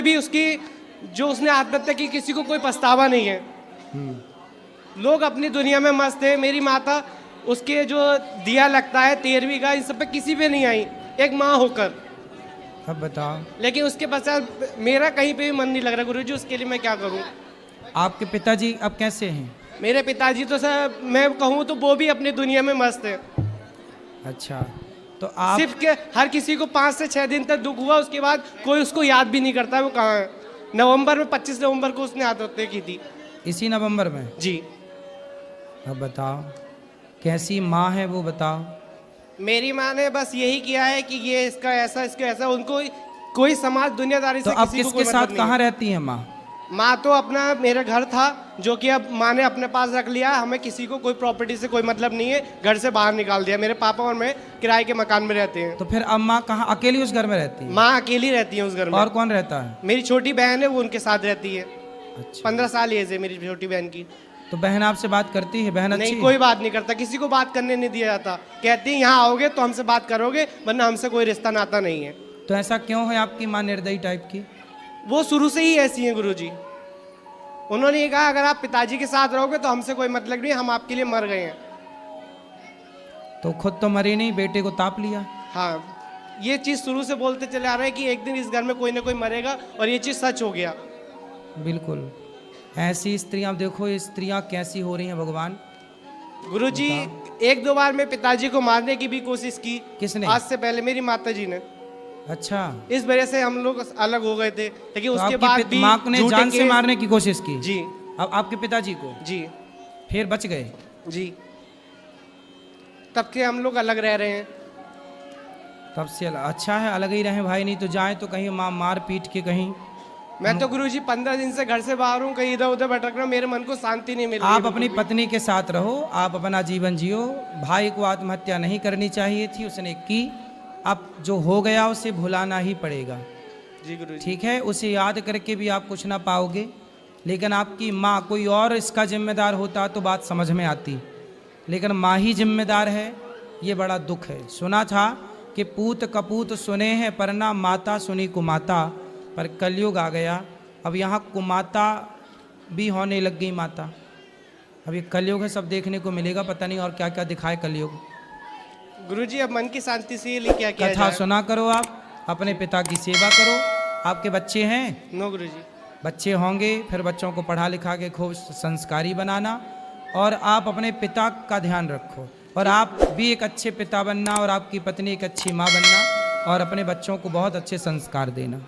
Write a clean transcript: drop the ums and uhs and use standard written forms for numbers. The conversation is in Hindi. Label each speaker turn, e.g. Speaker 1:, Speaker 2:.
Speaker 1: भी उसकी जो उसने आत्महत्या की किसी को कोई पछतावा नहीं है। लोग अपनी दुनिया में मस्त है। मेरी माता उसके जो दिया लगता है 13वीं का, इन सब पे किसी पे नहीं आई, एक माँ होकर।
Speaker 2: अब बताओ,
Speaker 1: लेकिन उसके पश्चात मेरा कहीं पे भी मन नहीं लग रहा गुरुजी, उसके लिए मैं क्या करूं?
Speaker 2: आपके पिताजी अब कैसे हैं?
Speaker 1: मेरे पिताजी तो सर मैं कहूं तो वो भी अपनी दुनिया में मस्त है।
Speaker 2: अच्छा, तो आप
Speaker 1: सिर्फ के हर किसी को 5 से 6 दिन तक दुख हुआ, उसके बाद कोई उसको याद भी नहीं करता वो कहाँ है। नवंबर में 25 नवंबर को उसने आत्महत्या की थी।
Speaker 2: इसी नवंबर में?
Speaker 1: जी।
Speaker 2: अब बताओ, कैसी माँ है वो बताओ।
Speaker 1: मेरी माँ ने बस यही किया है कि ये इसका ऐसा इसका ऐसा, उनको कोई समाज दुनियादारी
Speaker 2: तो
Speaker 1: से
Speaker 2: अब
Speaker 1: किसी को
Speaker 2: किसके
Speaker 1: कोई
Speaker 2: साथ
Speaker 1: मतलब नहीं
Speaker 2: कहाँ
Speaker 1: है।
Speaker 2: रहती है माँ?
Speaker 1: माँ तो अपना मेरा घर था जो कि अब माँ ने अपने पास रख लिया। हमें किसी को कोई प्रॉपर्टी से कोई मतलब नहीं है, घर से बाहर निकाल दिया। मेरे पापा और मैं किराए के मकान में रहते हैं।
Speaker 2: तो फिर अब माँ कहाँ, अकेली उस घर में रहती है?
Speaker 1: माँ अकेली रहती है उस घर में।
Speaker 2: और कौन रहता है?
Speaker 1: मेरी छोटी बहन है, वो उनके साथ रहती है।
Speaker 2: अच्छा,
Speaker 1: 15 साल एज है मेरी छोटी बहन की।
Speaker 2: तो बहन आपसे बात करती है? बहन अच्छी
Speaker 1: नहीं,
Speaker 2: है?
Speaker 1: कोई बात नहीं करता, किसी को बात करने नहीं दिया जाता। कहती है यहाँ आओगे तो हमसे बात करोगे, वरना हमसे कोई रिश्ता नाता नहीं है।
Speaker 2: तो ऐसा क्यों है आपकी माँ निर्दयी टाइप की?
Speaker 1: वो शुरू से ही ऐसी हैं गुरुजी। उन्होंने ये कहा अगर आप पिताजी के साथ रहोगे तो हमसे कोई मतलब नहीं, हम आपके लिए मर गए हैं।
Speaker 2: तो खुद तो मरी नहीं, बेटे को ताप लिया।
Speaker 1: हाँ, ये चीज़ शुरू से बोलते चले आ रहे हैं कि एक दिन इस घर में कोई ना कोई मरेगा, और ये चीज़ सच हो गया।
Speaker 2: बिल्कुल, ऐसी स्त्रियां देखो, ये स्त्रियां कैसी हो रही हैं भगवान।
Speaker 1: गुरुजी, 1-2 बार मैं पिताजी को मारने की भी कोशिश की।
Speaker 2: किसने?
Speaker 1: आज से पहले मेरी माता जी ने।
Speaker 2: अच्छा,
Speaker 1: इस वजह से हम लोग अलग हो गए थे, लेकिन
Speaker 2: तो
Speaker 1: उसके बाद भी
Speaker 2: माँ ने
Speaker 1: झूठे
Speaker 2: जान से
Speaker 1: केस-
Speaker 2: मारने की कोशिश की?
Speaker 1: जी
Speaker 2: अब आपके पिताजी को?
Speaker 1: जी
Speaker 2: फिर बच गए?
Speaker 1: जी। तब के हम लोग अलग रह रहे हैं।
Speaker 2: तब से अच्छा है, अलग ही रहे भाई, नहीं तो जाए तो कहीं माँ मार पीट के कहीं।
Speaker 1: मैं तो गुरुजी 15 दिन से घर से बाहर हूँ, कहीं इधर उधर भटक रहा हूँ, मेरे मन को शांति नहीं मिल रही।
Speaker 2: आप अपनी पत्नी के साथ रहो, आप अपना जीवन जियो। भाई को आत्महत्या नहीं करनी चाहिए थी, उसने की। अब जो हो गया उसे भुलाना ही पड़ेगा।
Speaker 1: जी गुरुजी।
Speaker 2: ठीक है, उसे याद करके भी आप कुछ ना पाओगे। लेकिन आपकी माँ, कोई और इसका जिम्मेदार होता तो बात समझ में आती, लेकिन माँ ही जिम्मेदार है, ये बड़ा दुख है। सुना था कि पूत कपूत सुने हैं परना, माता सुनी कुमाता, पर कलयुग आ गया। अब यहाँ कुमाता भी होने लग गई माता। अब ये कलयुग है, सब देखने को मिलेगा, पता नहीं और क्या क्या दिखाए कलयुग।
Speaker 1: गुरुजी, अब मन की शांति से लिए क्या किया
Speaker 2: कथा
Speaker 1: जाए?
Speaker 2: सुना करो, आप अपने पिता की सेवा करो। आपके बच्चे हैं?
Speaker 1: नो गुरुजी।
Speaker 2: बच्चे होंगे, फिर बच्चों को पढ़ा लिखा के खूब संस्कारी बनाना, और आप अपने पिता का ध्यान रखो, और आप भी एक अच्छे पिता बनना, और आपकी पत्नी एक अच्छी माँ बनना, और अपने बच्चों को बहुत अच्छे संस्कार देना।